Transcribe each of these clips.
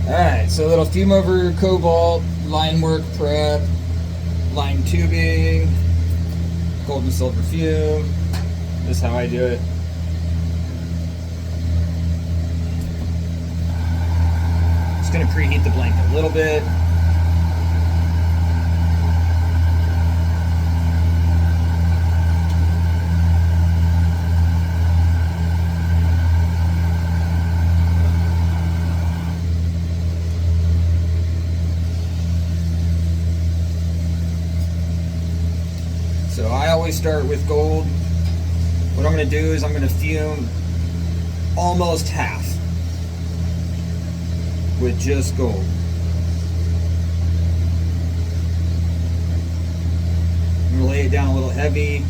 Alright, so a little fume over cobalt, line work prep, line tubing, gold and silver fume. This is how I do it. Just going to preheat the blank a little bit. So I always start with gold. What I'm going to do is I'm going to fume almost half with just gold. I'm going to lay it down a little heavy.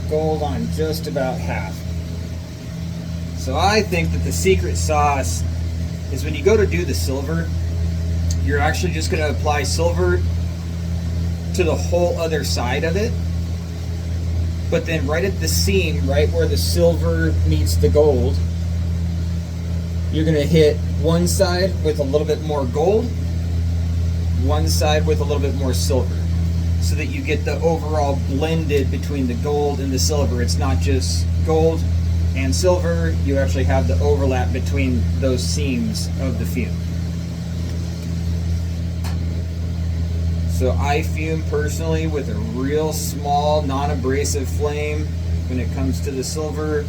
Gold on just about half. So I think that the secret sauce is when you go to do the silver, you're actually just going to apply silver to the whole other side of it, but then right at the seam, right where the silver meets the gold, you're going to hit one side with a little bit more gold, one side with a little bit more silver, so that you get the overall blended between the gold and the silver. It's not just gold and silver, you actually have the overlap between those seams of the fume. So I fume personally with a real small, non-abrasive flame when it comes to the silver.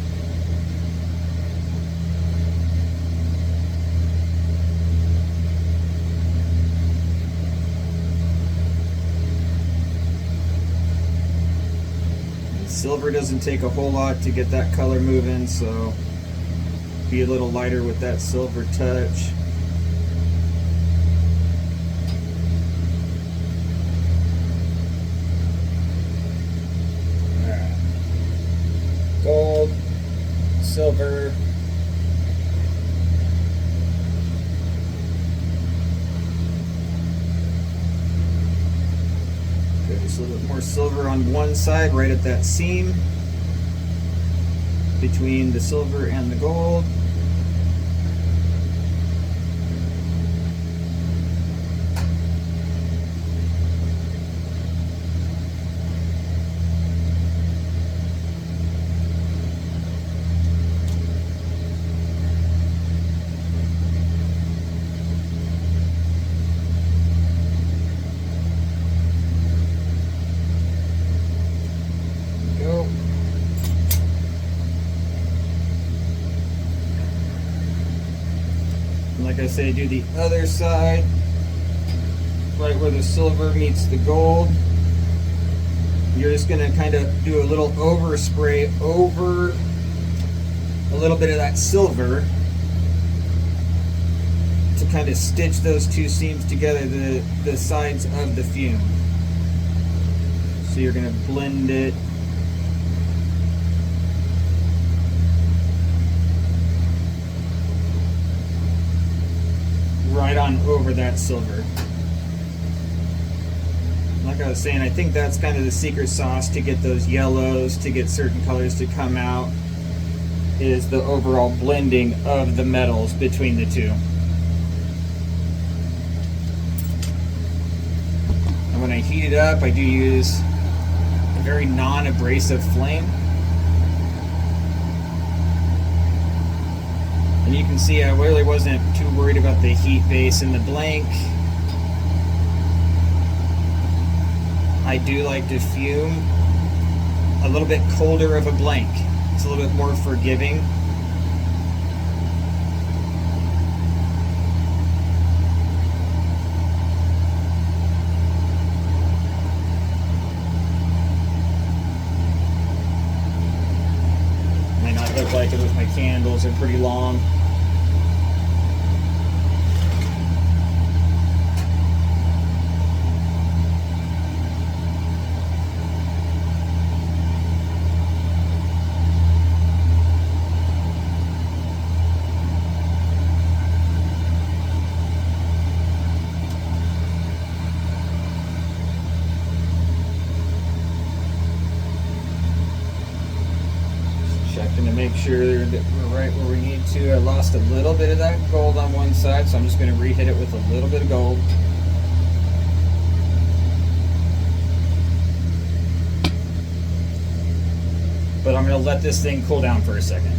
Silver doesn't take a whole lot to get that color moving, so be a little lighter with that silver touch. Alright. Gold, silver. Just a little bit more silver on one side, right at that seam between the silver and the gold. Like I say, do the other side, right where the silver meets the gold. You're just going to kind of do a little overspray over a little bit of that silver to kind of stitch those two seams together, the sides of the fume. So you're going to blend it. Right on over that silver. Like I was saying, I think that's kind of the secret sauce to get those yellows, to get certain colors to come out, is the overall blending of the metals between the two. And when I heat it up, I do use a very non-abrasive flame. And you can see I really wasn't too worried about the heat base in the blank. I do like to fume a little bit colder of a blank. It's a little bit more forgiving. look like it with my candles. They're pretty long. Checking to make sure that we're right where we need to. I lost a little bit of that gold on one side, so I'm just going to re-hit it with a little bit of gold. But I'm going to let this thing cool down for a second.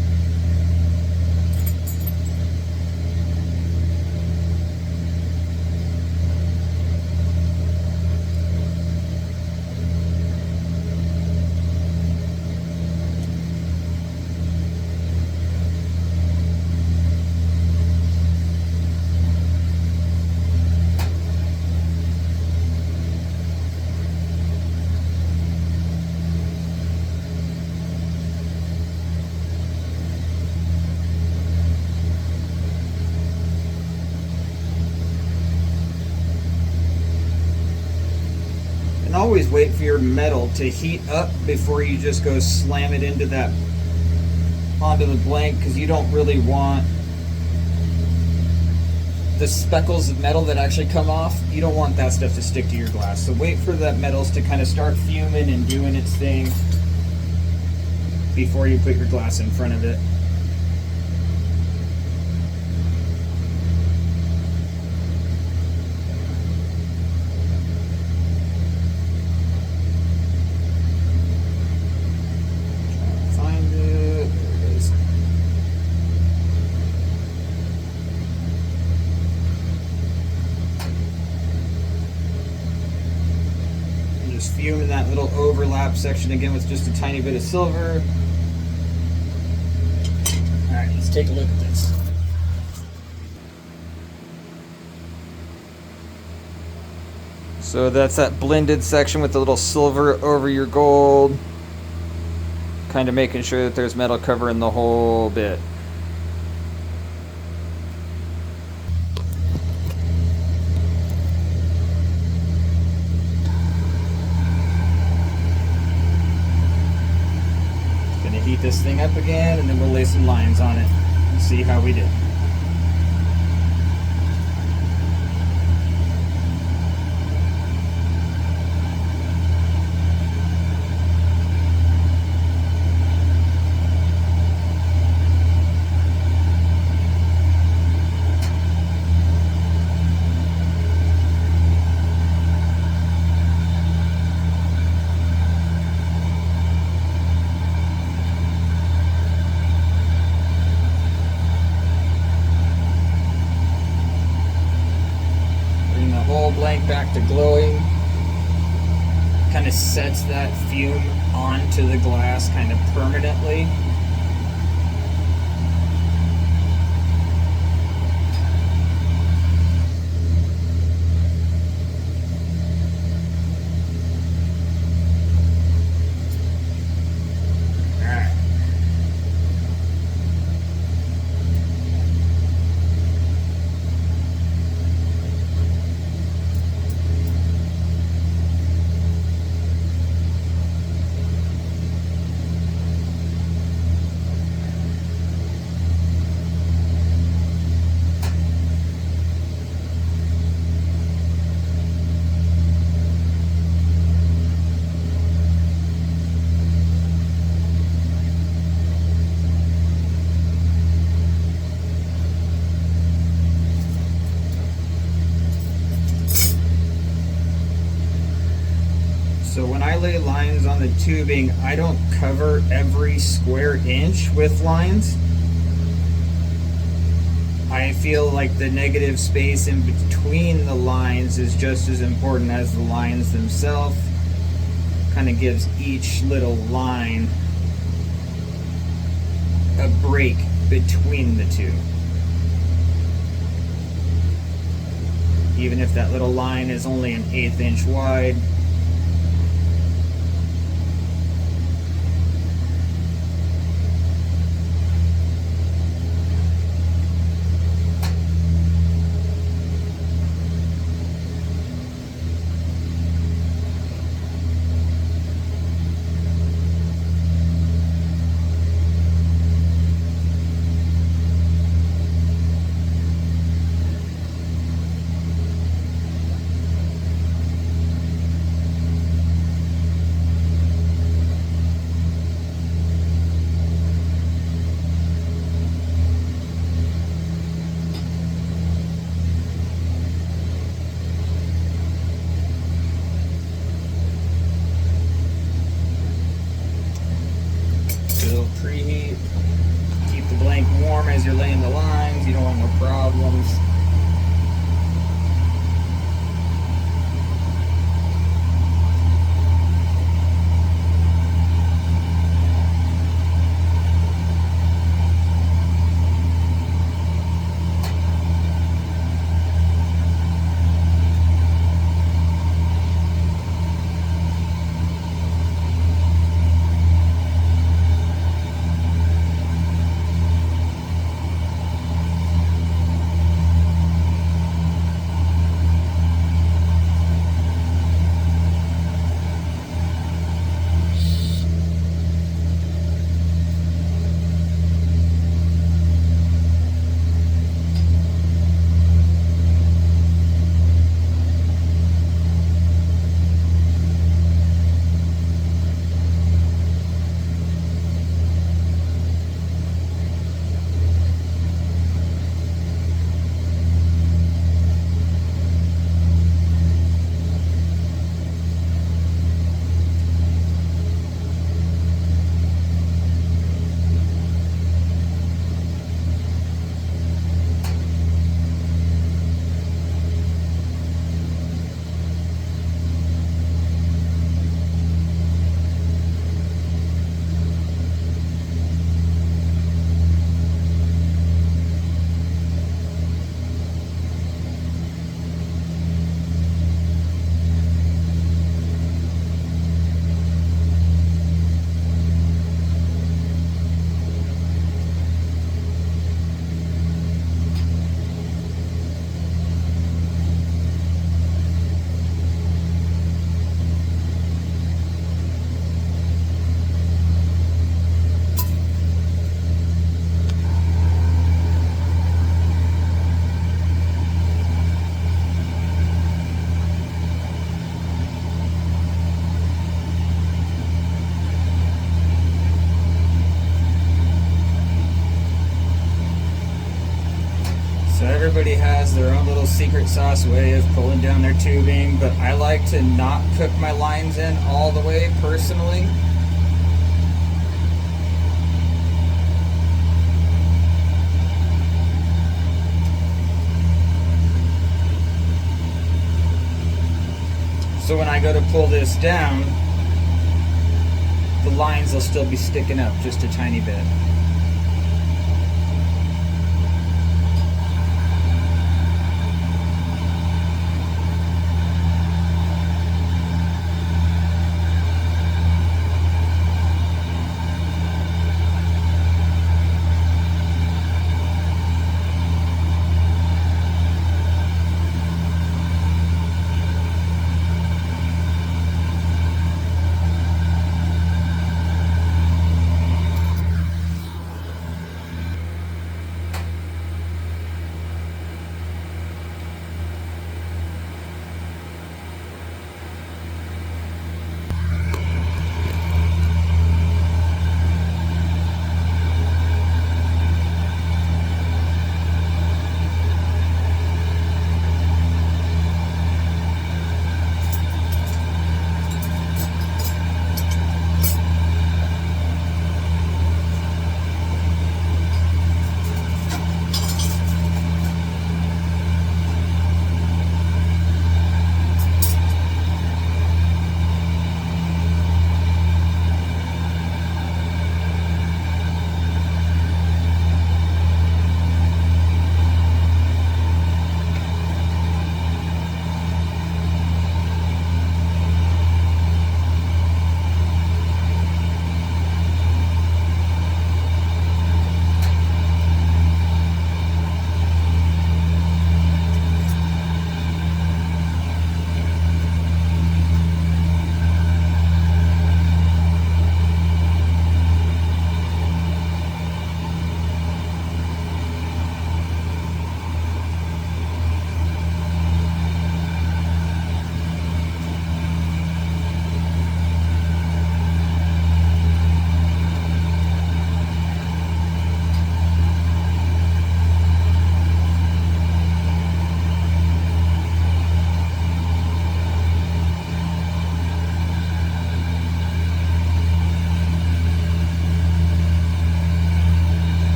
And always wait for your metal to heat up before you just go slam it into that onto the blank, because you don't really want the speckles of metal that actually come off. You don't want that stuff to stick to your glass. So wait for that metals to kind of start fuming and doing its thing before you put your glass in front of it. Fume in that little overlap section again with just a tiny bit of silver. Alright, let's take a look at this. So that's that blended section with the little silver over your gold. Kind of making sure that there's metal covering the whole bit. Heat this thing up again, and then we'll lay some lines on it and see how we did. Blank back to glowing. Kind of sets that fume onto the glass kind of permanently. So when I lay lines on the tubing, I don't cover every square inch with lines. I feel like the negative space in between the lines is just as important as the lines themselves. Kind of gives each little line a break between the two. Even if that little line is only an 1/8 inch wide. preheat. Keep the blank warm as you're laying the lines. You don't want no problems. So everybody has their own little secret sauce way of pulling down their tubing, but I like to not cook my lines in all the way personally. So when I go to pull this down, the lines will still be sticking up just a tiny bit.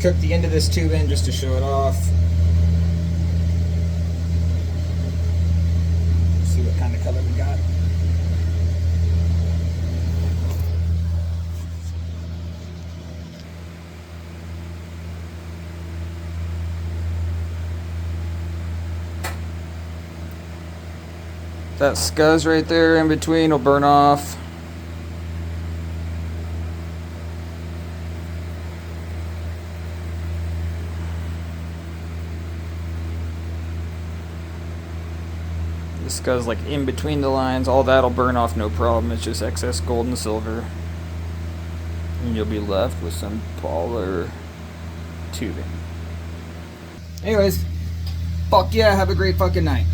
cook the end of this tube in just to show it off. See what kind of color we got. That scuzz right there in between will burn off. The scuzz like in between the lines, all that'll burn off no problem. It's just excess gold and silver. And you'll be left with some polar tubing. Anyways, fuck yeah, have a great fucking night.